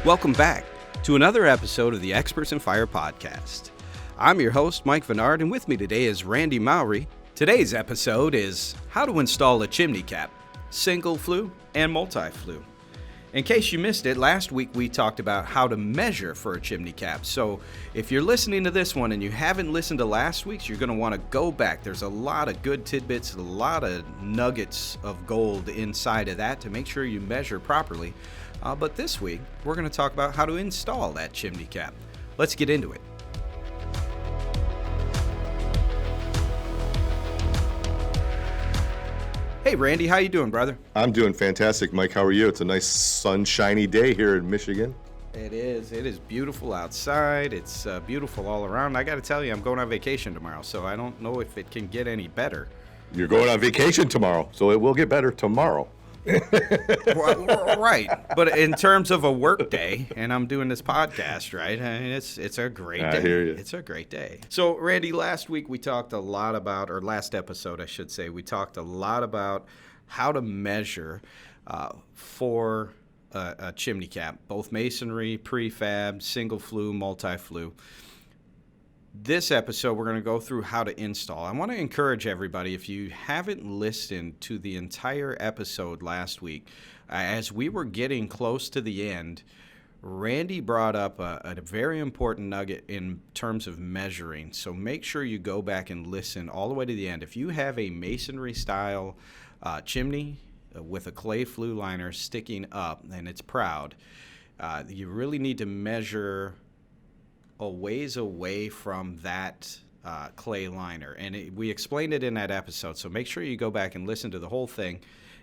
Welcome back to another episode of the Experts in Fire podcast. I'm your host, Mike Vennard, and with me today is Randy Mowry. Today's episode is how to install a chimney cap, single flue and multi-flue. In case you missed it, last week we talked about how to measure for a chimney cap. So if you're listening to this one and you haven't listened to last week's, you're going to want to go back. There's a lot of good tidbits, a lot of nuggets of gold inside of that to make sure you measure properly. But this week, we're going to talk about how to install that chimney cap. Let's get into it. Hey, Randy, how you doing, brother? I'm doing fantastic, Mike. How are you? It's a nice sunshiny day here in Michigan. It is. It is beautiful outside. It's beautiful all around. I got to tell you, I'm going on vacation tomorrow, so I don't know if it can get any better. You're going on vacation tomorrow, so it will get better tomorrow. Right, but in terms of a work day, and I'm doing this podcast, right? I mean, it's a great day. I hear you. It's a great day. So, Randy, last week we talked a lot about, or last episode, I should say, we talked a lot about how to measure for a chimney cap, both masonry, prefab, single flue, multi-flue. This episode, we're going to go through how to install. I want to encourage everybody, if you haven't listened to the entire episode last week, as we were getting close to the end, Randy brought up a very important nugget in terms of measuring. So make sure you go back and listen all the way to the end. If you have a masonry-style chimney with a clay flue liner sticking up and it's proud, you really need to measure a ways away from that clay liner, and we explained it in that episode, so make sure you go back and listen to the whole thing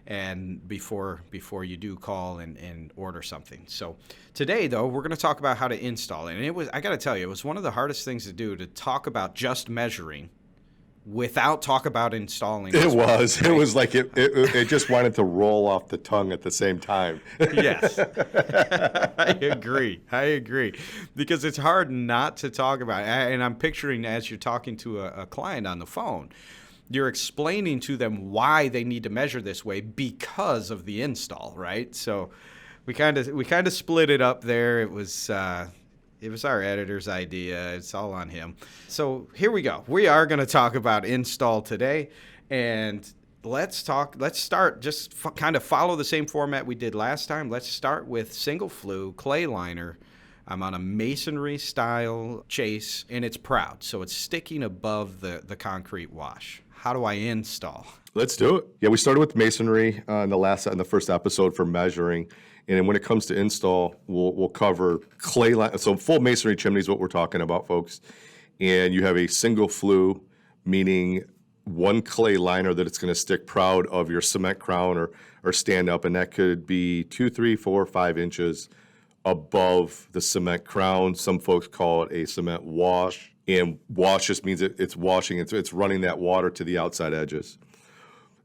and before you do call and order something. So today, though, we're going to talk about how to install it, and I got to tell you, it was one of the hardest things to do, to talk about just measuring without talk about installing. It was like it just wanted to roll off the tongue at the same time. Yes. I agree. Because it's hard not to talk about it. And I'm picturing as you're talking to a client on the phone, you're explaining to them why they need to measure this way because of the install, right? So we kind of split it up there. It was our editor's idea. It's all on him. So here we go. We are going to talk about install today, and let's start, just kind of follow the same format we did last time. Let's start with single flue clay liner. I'm on a masonry style chase, and it's proud, so it's sticking above the concrete wash. How do I install? Let's do it. Yeah, we started with masonry in the first episode for measuring. And when it comes to install, we'll cover clay line. So full masonry chimney is what we're talking about, folks. And you have a single flue, meaning one clay liner that it's going to stick proud of your cement crown or stand up. And that could be 2, 3, 4, 5 inches above the cement crown. Some folks call it a cement wash. And wash just means it's washing. It's running that water to the outside edges.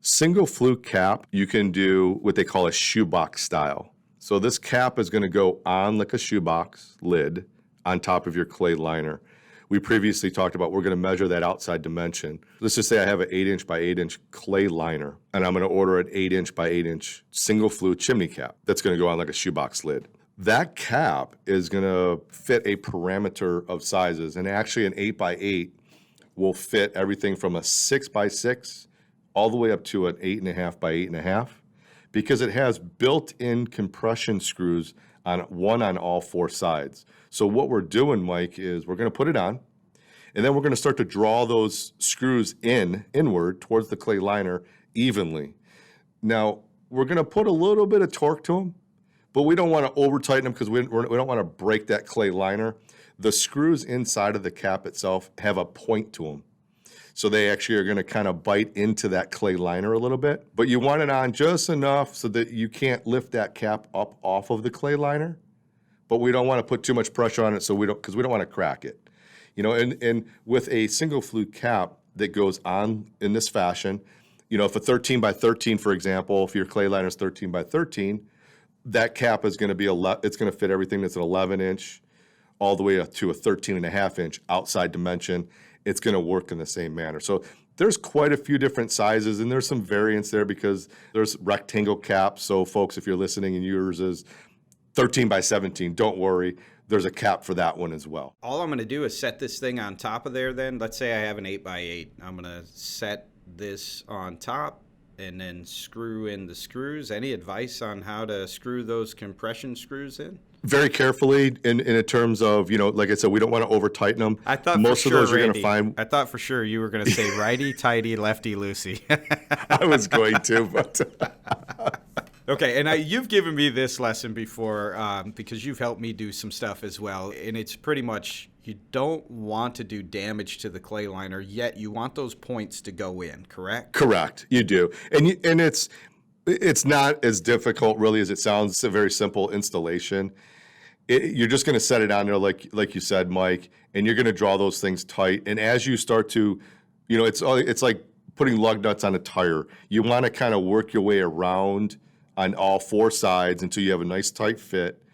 Single flue cap, you can do what they call a shoebox style. So this cap is going to go on like a shoebox lid on top of your clay liner. We previously talked about we're going to measure that outside dimension. Let's just say I have an 8-inch by 8-inch clay liner, and I'm going to order an 8-inch by 8-inch single flue chimney cap that's going to go on like a shoebox lid. That cap is going to fit a parameter of sizes, and actually an 8 by 8 will fit everything from a 6 by 6 all the way up to an 8.5 by 8.5. Because it has built-in compression screws on all 4 sides. So what we're doing, Mike, is we're going to put it on, and then we're going to start to draw those screws inward towards the clay liner evenly. Now, we're going to put a little bit of torque to them, but we don't want to over-tighten them because we don't want to break that clay liner. The screws inside of the cap itself have a point to them. So they actually are going to kind of bite into that clay liner a little bit. But you want it on just enough so that you can't lift that cap up off of the clay liner. But we don't want to put too much pressure on it because we don't want to crack it. You know, and with a single flue cap that goes on in this fashion, you know, if a 13 by 13, for example, if your clay liner is 13 by 13, that cap is going to be it's going to fit everything that's an 11-inch all the way up to a 13.5-inch outside dimension. It's going to work in the same manner. So there's quite a few different sizes, and there's some variance there because there's rectangle caps. So folks, if you're listening and yours is 13 by 17, don't worry. There's a cap for that one as well. All I'm going to do is set this thing on top of there then. Let's say I have an 8x8. I'm going to set this on top and then screw in the screws. Any advice on how to screw those compression screws in? Very carefully in terms of, like I said, we don't want to over tighten them. I thought most for of sure, those you're going Randy, to find. I thought for sure you were going to say righty tighty, lefty loosey. I was going to, but okay, and you've given me this lesson before because you've helped me do some stuff as well, and it's pretty much you don't want to do damage to the clay liner, yet you want those points to go in, correct? Correct, you do, and it's not as difficult really as it sounds. It's a very simple installation. You're just going to set it on there like you said, Mike, and you're going to draw those things tight. And as you start to, it's like putting lug nuts on a tire. You want to kind of work your way around on all four sides until you have a nice tight fit,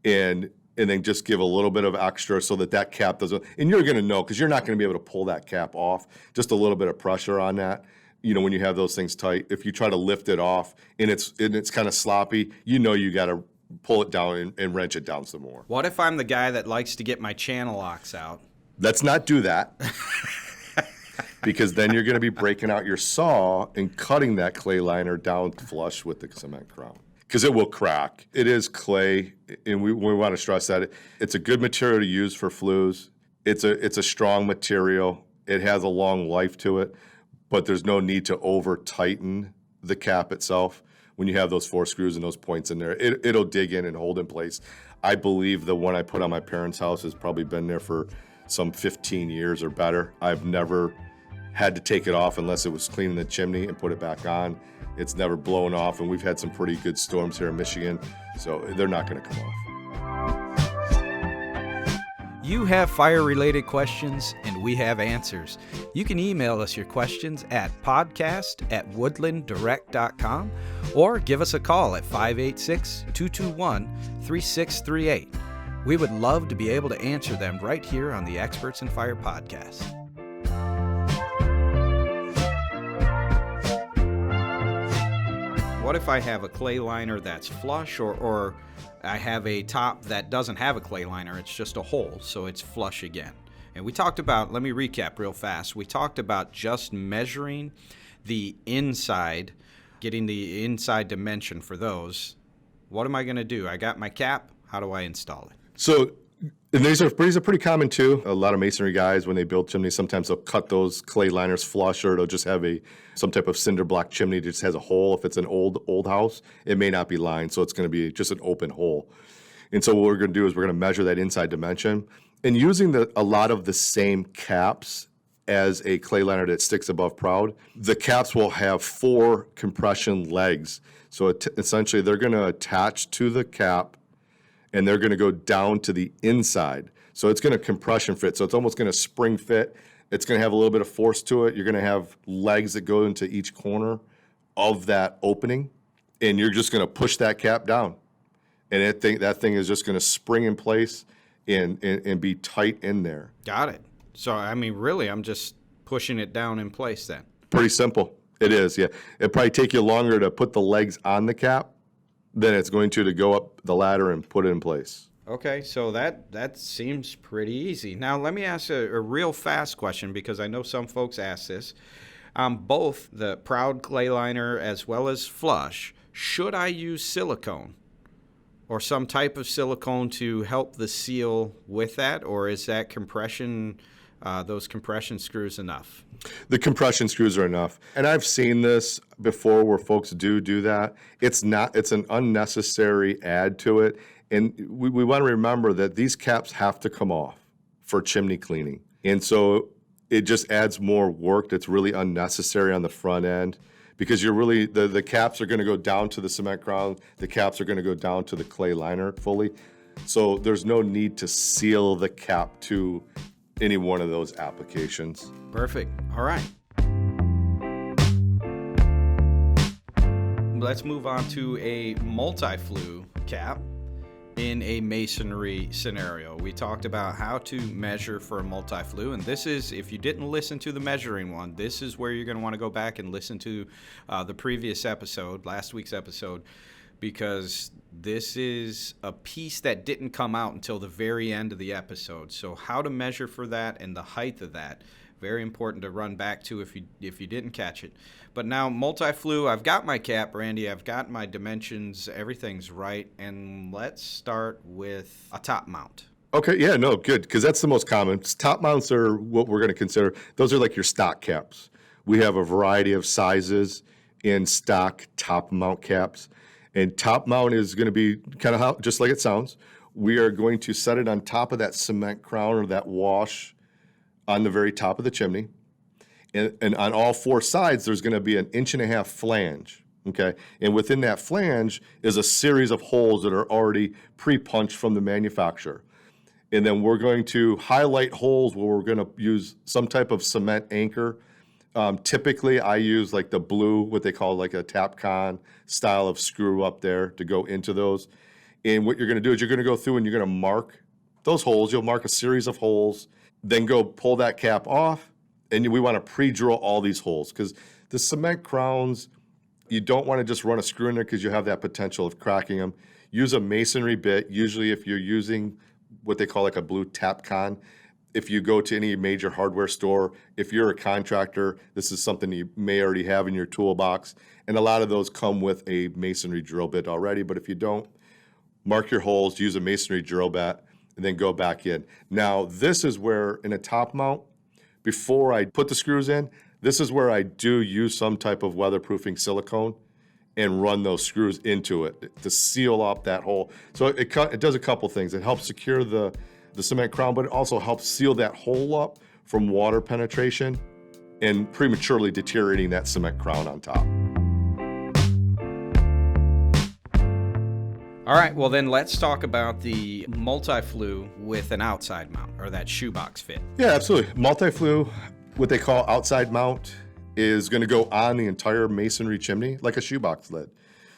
and then just give a little bit of extra so that cap doesn't. And you're going to know because you're not going to be able to pull that cap off. Just a little bit of pressure on that. When you have those things tight, if you try to lift it off and it's kind of sloppy, you got to pull it down and wrench it down some more. What if I'm the guy that likes to get my channel locks out? Let's not do that. Because then you're going to be breaking out your saw and cutting that clay liner down flush with the cement crown. Because it will crack. It is clay, and we want to stress that. It's a good material to use for flues. It's a strong material. It has a long life to it, but there's no need to over-tighten the cap itself. When you have those 4 screws and those points in there, it'll dig in and hold in place. I believe the one I put on my parents' house has probably been there for some 15 years or better. I've never had to take it off unless it was cleaning the chimney and put it back on. It's never blown off, and we've had some pretty good storms here in Michigan, so they're not going to come off. You have fire-related questions, and we have answers. You can email us your questions at podcast@woodlanddirect.com or give us a call at 586-221-3638. We would love to be able to answer them right here on the Experts in Fire podcast. What if I have a clay liner that's flush or I have a top that doesn't have a clay liner, it's just a hole, so it's flush again? And we talked about, let me recap real fast, we talked about just measuring the inside, getting the inside dimension for those. What am I going to do? I got my cap, how do I install it? So, and these are pretty common too. A lot of masonry guys, when they build chimneys, sometimes they'll cut those clay liners flush, or they'll just have some type of cinder block chimney that just has a hole. If it's an old house, it may not be lined, so it's going to be just an open hole. And so what we're going to do is we're going to measure that inside dimension, and using a lot of the same caps as a clay liner that sticks above proud, the caps will have 4 compression legs. So essentially, they're going to attach to the cap, and they're going to go down to the inside. So it's going to compression fit. So it's almost going to spring fit. It's going to have a little bit of force to it. You're going to have legs that go into each corner of that opening, and you're just going to push that cap down. And that thing is just going to spring in place and be tight in there. Got it. So, I mean, really, I'm just pushing it down in place then. Pretty simple. It is, yeah. It'd probably take you longer to put the legs on the cap than it's going to go up the ladder and put it in place. Okay, so that seems pretty easy. Now, let me ask a real fast question, because I know some folks ask this. Both the Proud clay liner as well as flush, should I use silicone or some type of silicone to help the seal with that, or is that compression, those compression screws enough? The compression screws are enough. And I've seen this before where folks do that. It's an unnecessary add to it. And we want to remember that these caps have to come off for chimney cleaning. And so it just adds more work that's really unnecessary on the front end, because you're really, the caps are going to go down to the cement crown. The caps are going to go down to the clay liner fully. So there's no need to seal the cap to any one of those applications. Perfect. All right. Let's move on to a multi-flue cap in a masonry scenario. We talked about how to measure for a multi-flue, and this is, if you didn't listen to the measuring one, this is where you're going to want to go back and listen to the previous episode, last week's episode. because this is a piece that didn't come out until the very end of the episode. So how to measure for that and the height of that, very important to run back to if you didn't catch it. But now Multi-Flue, I've got my cap, Randy. I've got my dimensions. Everything's right. And let's start with a top mount. Okay, yeah, no, good, because that's the most common. Top mounts are what we're going to consider. Those are like your stock caps. We have a variety of sizes in stock top mount caps. And top mount is going to be kind of just like it sounds. We are going to set it on top of that cement crown or that wash on the very top of the chimney. And on all four sides, there's going to be an 1.5 inch flange, okay? And within that flange is a series of holes that are already pre-punched from the manufacturer. And then we're going to highlight holes where we're going to use some type of cement anchor. Typically, I use like the blue, what they call like a Tapcon style of screw up there to go into those. And what you're going to do is you're going to go through and you're going to mark those holes. You'll mark a series of holes, then go pull that cap off. And we want to pre-drill all these holes because the cement crowns, you don't want to just run a screw in there because you have that potential of cracking them. Use a masonry bit. Usually if you're using what they call like a blue Tapcon, if you go to any major hardware store, if you're a contractor, this is something you may already have in your toolbox. And a lot of those come with a masonry drill bit already. But if you don't, mark your holes, use a masonry drill bit, and then go back in. Now, this is where in a top mount, before I put the screws in, this is where I do use some type of weatherproofing silicone and run those screws into it to seal up that hole. So it does a couple things. It helps secure the cement crown, but it also helps seal that hole up from water penetration and prematurely deteriorating that cement crown on top. All right, well then let's talk about the Multi-Flue with an outside mount, or that shoebox fit. Yeah, absolutely. Multi-Flue, what they call outside mount, is going to go on the entire masonry chimney like a shoebox lid.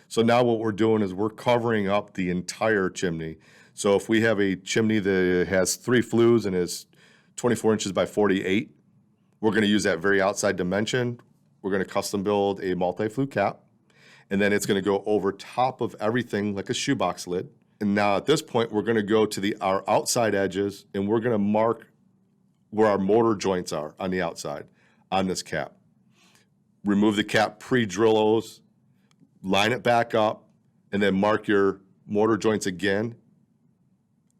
So now what we're doing is we're covering up the entire chimney. So if we have a chimney that has 3 flues and is 24 inches by 48, we're going to use that very outside dimension. We're going to custom build a multi-flue cap. And then it's going to go over top of everything like a shoebox lid. And now at this point, we're going to go to our outside edges, and we're going to mark where our mortar joints are on the outside on this cap. Remove the cap, pre-drill those, line it back up, and then mark your mortar joints again.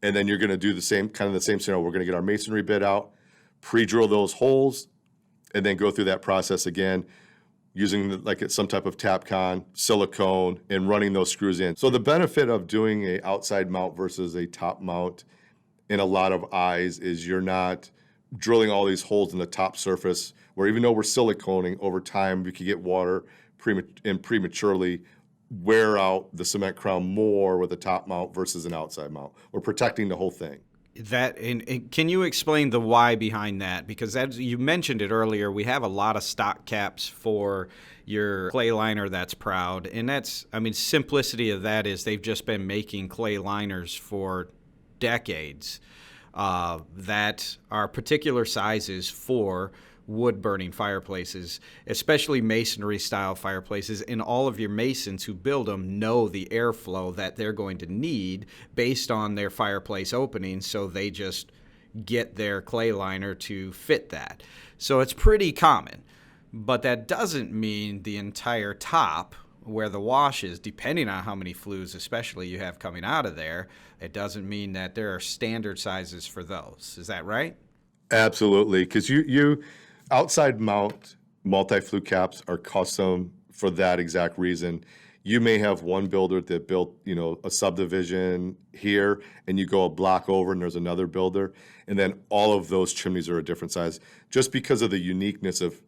And then you're going to do the same scenario. We're going to get our masonry bit out, pre-drill those holes, and then go through that process again, using some type of Tapcon, silicone, and running those screws in. So the benefit of doing a outside mount versus a top mount in a lot of eyes is you're not drilling all these holes in the top surface, where even though we're siliconing, over time we could get water and prematurely wear out the cement crown more with a top mount versus an outside mount. We're protecting the whole thing. That and can you explain the why behind that? Because as you mentioned it earlier, we have a lot of stock caps for your clay liner that's proud, and simplicity of that is they've just been making clay liners for decades that are particular sizes for wood-burning fireplaces, especially masonry-style fireplaces, and all of your masons who build them know the airflow that they're going to need based on their fireplace opening, so they just get their clay liner to fit that. So it's pretty common, but that doesn't mean the entire top where the wash is, depending on how many flues especially you have coming out of there, it doesn't mean that there are standard sizes for those. Is that right? Absolutely, because you outside mount multi-flue caps are custom for that exact reason. You may have one builder that built, a subdivision here, and you go a block over and there's another builder, and then all of those chimneys are a different size, just because of the uniqueness of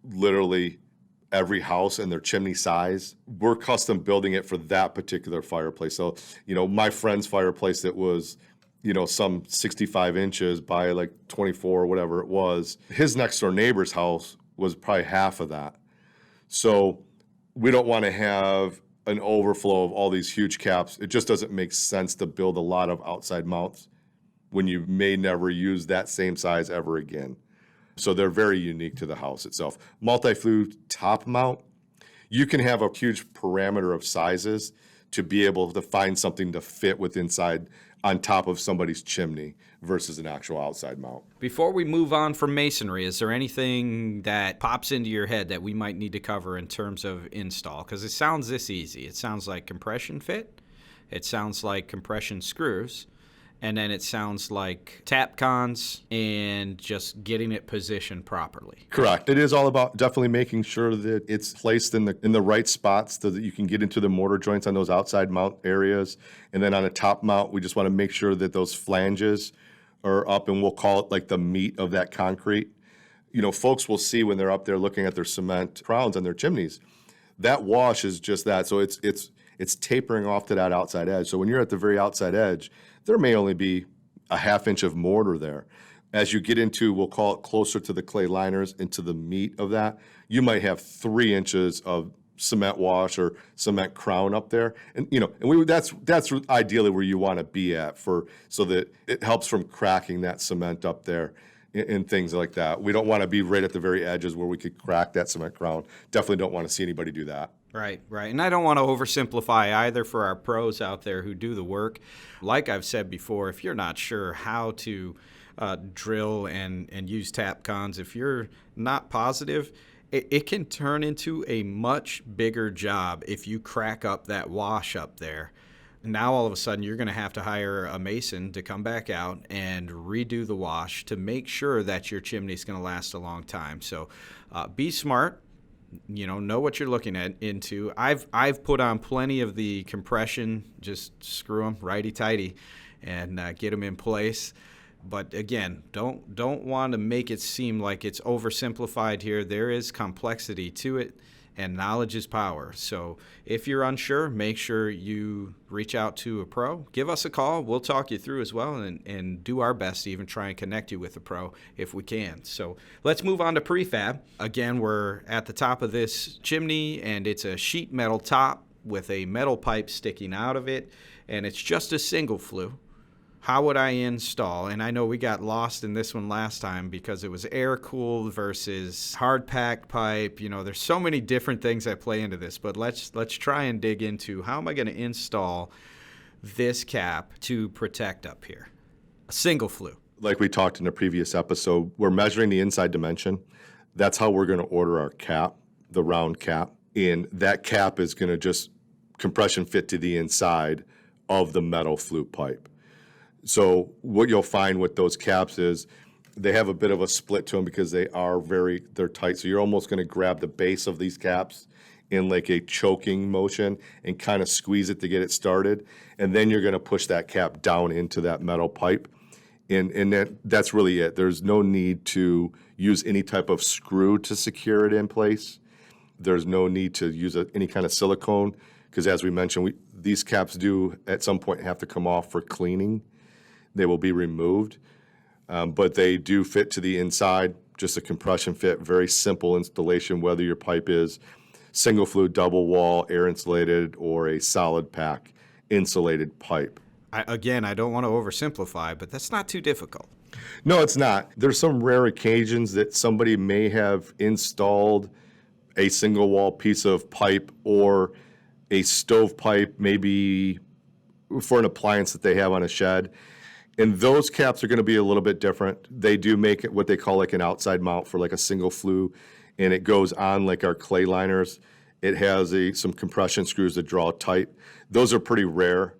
literally every house and their chimney size. We're custom building it for that particular fireplace. So, my friend's fireplace that was some 65 inches by like 24 or whatever it was. His next door neighbor's house was probably half of that. So we don't want to have an overflow of all these huge caps. It just doesn't make sense to build a lot of outside mounts when you may never use that same size ever again. So they're very unique to the house itself. Multi-flue top mount, you can have a huge parameter of sizes to be able to find something to fit with inside on top of somebody's chimney versus an actual outside mount. Before we move on from masonry, is there anything that pops into your head that we might need to cover in terms of install? Because it sounds this easy. It sounds like compression fit. It sounds like compression screws. And then it sounds like tap cons and just getting it positioned properly. Correct. It is all about definitely making sure that it's placed in the right spots so that you can get into the mortar joints on those outside mount areas. And then on a top mount, we just want to make sure that those flanges are up, and we'll call it like the meat of that concrete. You know, folks will see when they're up there looking at their cement crowns on their chimneys, that wash is just that. So it's tapering off to that outside edge. So when you're at the very outside edge, there may only be a half inch of mortar there. As you get into, we'll call it closer to the clay liners, into the meat of that, you might have 3 inches of cement wash or cement crown up there. And that's ideally where you want to be at, so that it helps from cracking that cement up there and things like that. We don't want to be right at the very edges where we could crack that cement crown. Definitely don't want to see anybody do that. Right. And I don't want to oversimplify either for our pros out there who do the work. Like I've said before, if you're not sure how to drill and use tap cons, if you're not positive, it can turn into a much bigger job if you crack up that wash up there. Now all of a sudden you're going to have to hire a mason to come back out and redo the wash to make sure that your chimney is going to last a long time. So be smart. Know what you're looking into. I've put on plenty of the compression, just screw them righty-tighty and get them in place. But again, don't want to make it seem like it's oversimplified here. There is complexity to it, and knowledge is power. So if you're unsure, make sure you reach out to a pro. Give us a call. We'll talk you through as well and do our best to even try and connect you with a pro if we can. So let's move on to prefab. Again, we're at the top of this chimney, and it's a sheet metal top with a metal pipe sticking out of it, and it's just a single flue. How would I install? And I know we got lost in this one last time because it was air-cooled versus hard-packed pipe. There's so many different things that play into this, but let's try and dig into how am I going to install this cap to protect up here. A single flue. Like we talked in a previous episode, we're measuring the inside dimension. That's how we're going to order our cap, the round cap. And that cap is going to just compression fit to the inside of the metal flute pipe. So what you'll find with those caps is they have a bit of a split to them because they're tight. So you're almost going to grab the base of these caps in like a choking motion and kind of squeeze it to get it started. And then you're going to push that cap down into that metal pipe. And that's really it. There's no need to use any type of screw to secure it in place. There's no need to use any kind of silicone because, as we mentioned, these caps do at some point have to come off for cleaning. They will be removed, but they do fit to the inside, just a compression fit, very simple installation, whether your pipe is single flue, double wall, air insulated, or a solid pack insulated pipe. I don't want to oversimplify, but that's not too difficult. No, it's not. There's some rare occasions that somebody may have installed a single wall piece of pipe or a stove pipe, maybe for an appliance that they have on a shed. And those caps are going to be a little bit different. They do make it what they call like an outside mount for like a single flue, and it goes on like our clay liners. It has some compression screws that draw tight. Those are pretty rare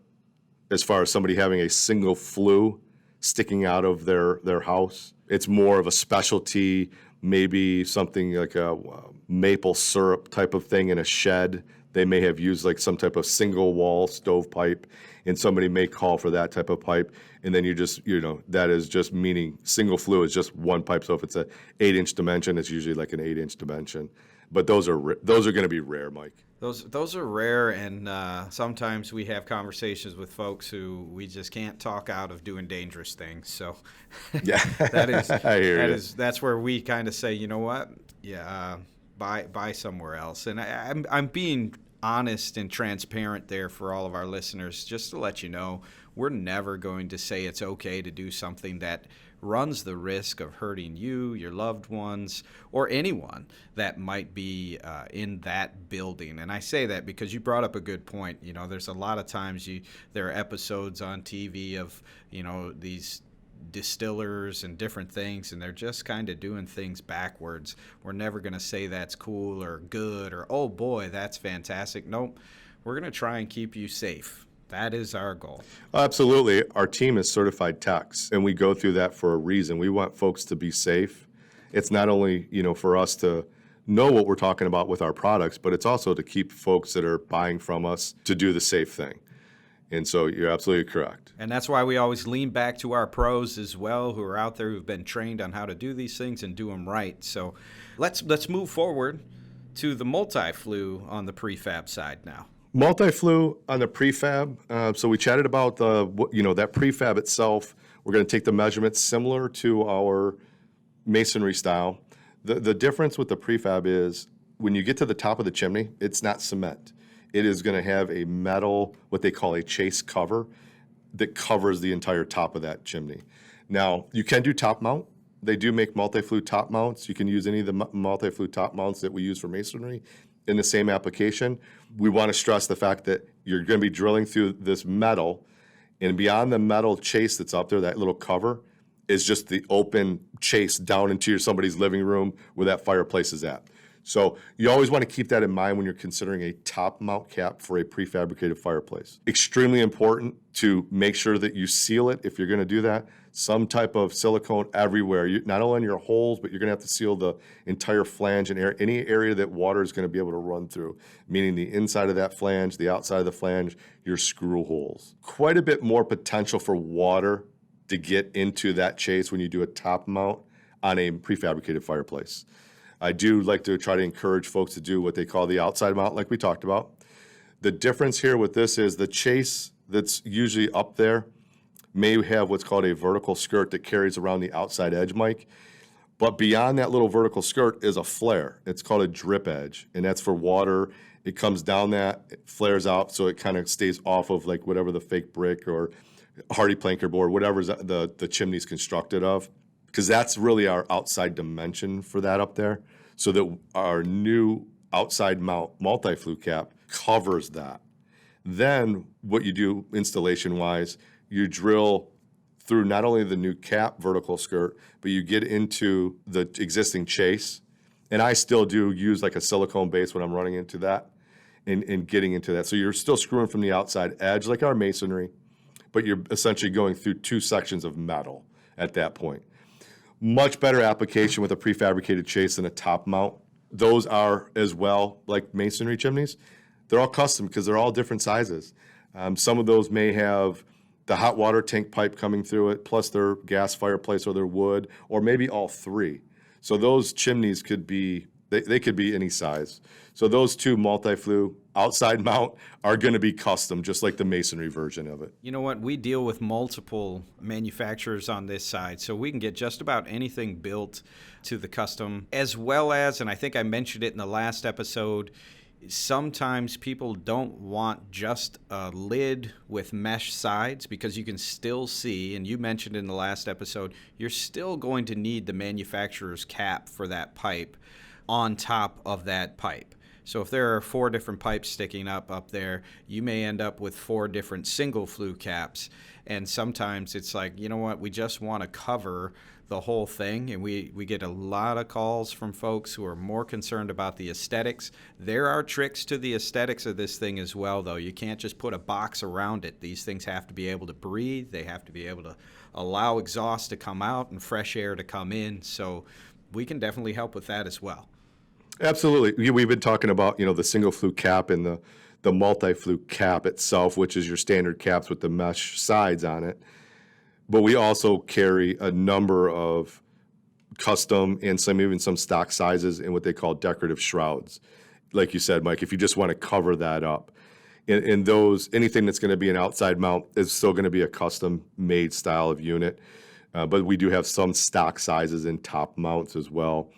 as far as somebody having a single flue sticking out of their house. It's more of a specialty, maybe something like a maple syrup type of thing in a shed. They may have used like some type of single wall stovepipe, and somebody may call for that type of pipe. And then that is just meaning single flue is just one pipe. So if it's an 8-inch dimension, it's usually like an 8-inch dimension. But those are going to be rare, Mike. Those are rare, and sometimes we have conversations with folks who we just can't talk out of doing dangerous things. So yeah, that's where we kind of say, you know what, buy somewhere else. And I'm being honest and transparent there for all of our listeners, just to let you know, we're never going to say it's okay to do something that runs the risk of hurting you, your loved ones, or anyone that might be in that building. And I say that because you brought up a good point. You know, there's a lot of times there are episodes on TV of, you know, these distillers and different things, and they're just kind of doing things backwards. We're never going to say that's cool or good or, oh boy, that's fantastic. Nope. We're going to try and keep you safe. That is our goal. Absolutely. Our team is certified techs, and we go through that for a reason. We want folks to be safe. It's not only, you know, for us to know what we're talking about with our products, but it's also to keep folks that are buying from us to do the safe thing. And so you're absolutely correct. And that's why we always lean back to our pros as well, who are out there who've been trained on how to do these things and do them right. So let's move forward to the multi-flue on the prefab side now. Multi-flue on the prefab. So we chatted about that prefab itself. We're going to take the measurements similar to our masonry style. The difference with the prefab is when you get to the top of the chimney, it's not cement. It is going to have a metal, what they call a chase cover, that covers the entire top of that chimney. Now, you can do top mount. They do make multi-flue top mounts. You can use any of the multi-flue top mounts that we use for masonry in the same application. We want to stress the fact that you're going to be drilling through this metal, and beyond the metal chase that's up there, that little cover, is just the open chase down into somebody's living room where that fireplace is at. So you always want to keep that in mind when you're considering a top mount cap for a prefabricated fireplace. Extremely important to make sure that you seal it if you're going to do that. Some type of silicone everywhere, not only in your holes, but you're going to have to seal the entire flange and any area that water is going to be able to run through, meaning the inside of that flange, the outside of the flange, your screw holes. Quite a bit more potential for water to get into that chase when you do a top mount on a prefabricated fireplace. I do like to try to encourage folks to do what they call the outside mount, like we talked about. The difference here with this is the chase that's usually up there may have what's called a vertical skirt that carries around the outside edge, Mike. But beyond that little vertical skirt is a flare. It's called a drip edge, and that's for water. It comes down that, it flares out, so it kind of stays off of like whatever the fake brick or hardy planker board, whatever the chimney's constructed of, because that's really our outside dimension for that up there, so that our new outside mount multi-flue cap covers that. Then what you do installation-wise, you drill through not only the new cap vertical skirt, but you get into the existing chase. And I still do use like a silicone base when I'm running into that and getting into that. So you're still screwing from the outside edge like our masonry, but you're essentially going through two sections of metal at that point. Much better application with a prefabricated chase than a top mount. Those are as well like masonry chimneys. They're all custom because they're all different sizes. Some of those may have the hot water tank pipe coming through it, plus their gas fireplace or their wood, or maybe all three. So those chimneys could be, they could be any size. So those two multi-flue outside mount are going to be custom, just like the masonry version of it. You know what? We deal with multiple manufacturers on this side, so we can get just about anything built to the custom, as well as, and I think I mentioned it in the last episode, sometimes people don't want just a lid with mesh sides, because you can still see, and you mentioned in the last episode, you're still going to need the manufacturer's cap for that pipe on top of that pipe. So if there are 4 different pipes sticking up there, you may end up with 4 different single flue caps. And sometimes it's like, you know what, we just want to cover the whole thing. And we get a lot of calls from folks who are more concerned about the aesthetics. There are tricks to the aesthetics of this thing as well, though. You can't just put a box around it. These things have to be able to breathe. They have to be able to allow exhaust to come out and fresh air to come in. So we can definitely help with that as well. Absolutely. We've been talking about, the single flue cap and the multi-flue cap itself, which is your standard caps with the mesh sides on it. But we also carry a number of custom and even some stock sizes in what they call decorative shrouds. Like you said, Mike, if you just want to cover that up. And those, anything that's going to be an outside mount is still going to be a custom made style of unit. But we do have some stock sizes in top mounts as well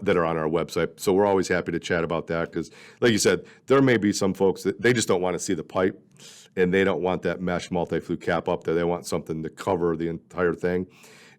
that are on our website. So we're always happy to chat about that because, like you said, there may be some folks that they just don't want to see the pipe and they don't want that mesh multi-flue cap up there. They want something to cover the entire thing.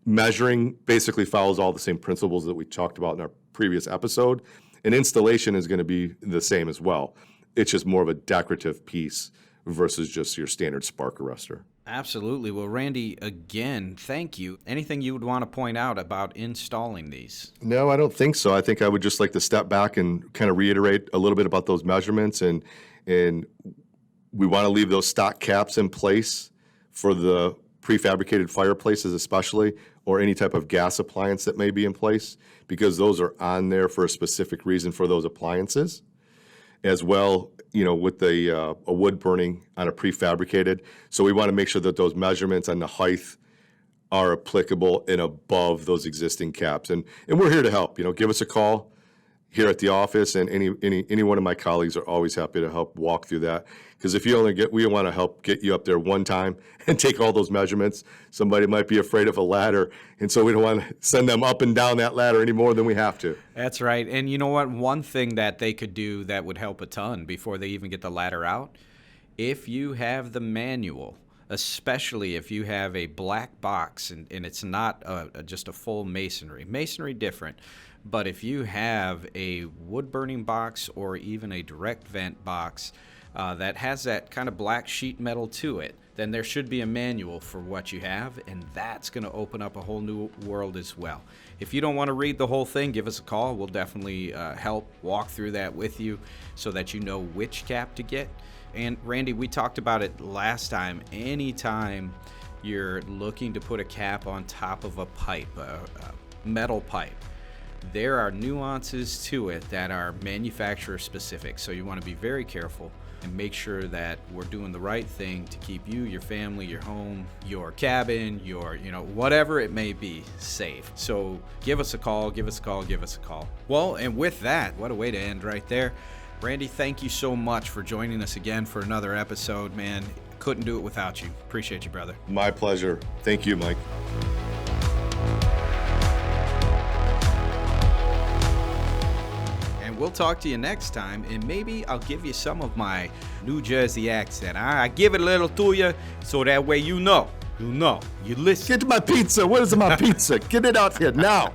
Measuring basically follows all the same principles that we talked about in our previous episode, and installation is going to be the same as well. It's just more of a decorative piece versus just your standard spark arrestor. Absolutely. Well, Randy, again, thank you. Anything you would want to point out about installing these? No, I don't think so. I think I would just like to step back and kind of reiterate a little bit about those measurements, and we want to leave those stock caps in place for the prefabricated fireplaces especially, or any type of gas appliance that may be in place, because those are on there for a specific reason for those appliances. As well, with a wood burning on a prefabricated. So we want to make sure that those measurements on the height are applicable and above those existing caps. And we're here to help. Give us a call here at the office, and any one of my colleagues are always happy to help walk through that. Because if we want to help get you up there one time and take all those measurements. Somebody might be afraid of a ladder, and so we don't want to send them up and down that ladder any more than we have to. That's right. And you know what? One thing that they could do that would help a ton before they even get the ladder out, if you have the manual, especially if you have a black box and it's not just a full masonry different, but if you have a wood burning box or even a direct vent box that has that kind of black sheet metal to it, then there should be a manual for what you have, and that's going to open up a whole new world as well. If you don't want to read the whole thing, give us a call. We'll definitely help walk through that with you so that you know which cap to get. And Randy, we talked about it last time. Anytime you're looking to put a cap on top of a pipe, a metal pipe, there are nuances to it that are manufacturer specific. So you want to be very careful and make sure that we're doing the right thing to keep you, your family, your home, your cabin, your, whatever it may be, safe. So give us a call. Well, and with that, what a way to end right there. Randy, thank you so much for joining us again for another episode, man. Couldn't do it without you. Appreciate you, brother. My pleasure. Thank you, Mike. We'll talk to you next time, and maybe I'll give you some of my New Jersey accent. I give it a little to you, so that way you listen. Get my pizza. Where's my pizza? Get it out here now.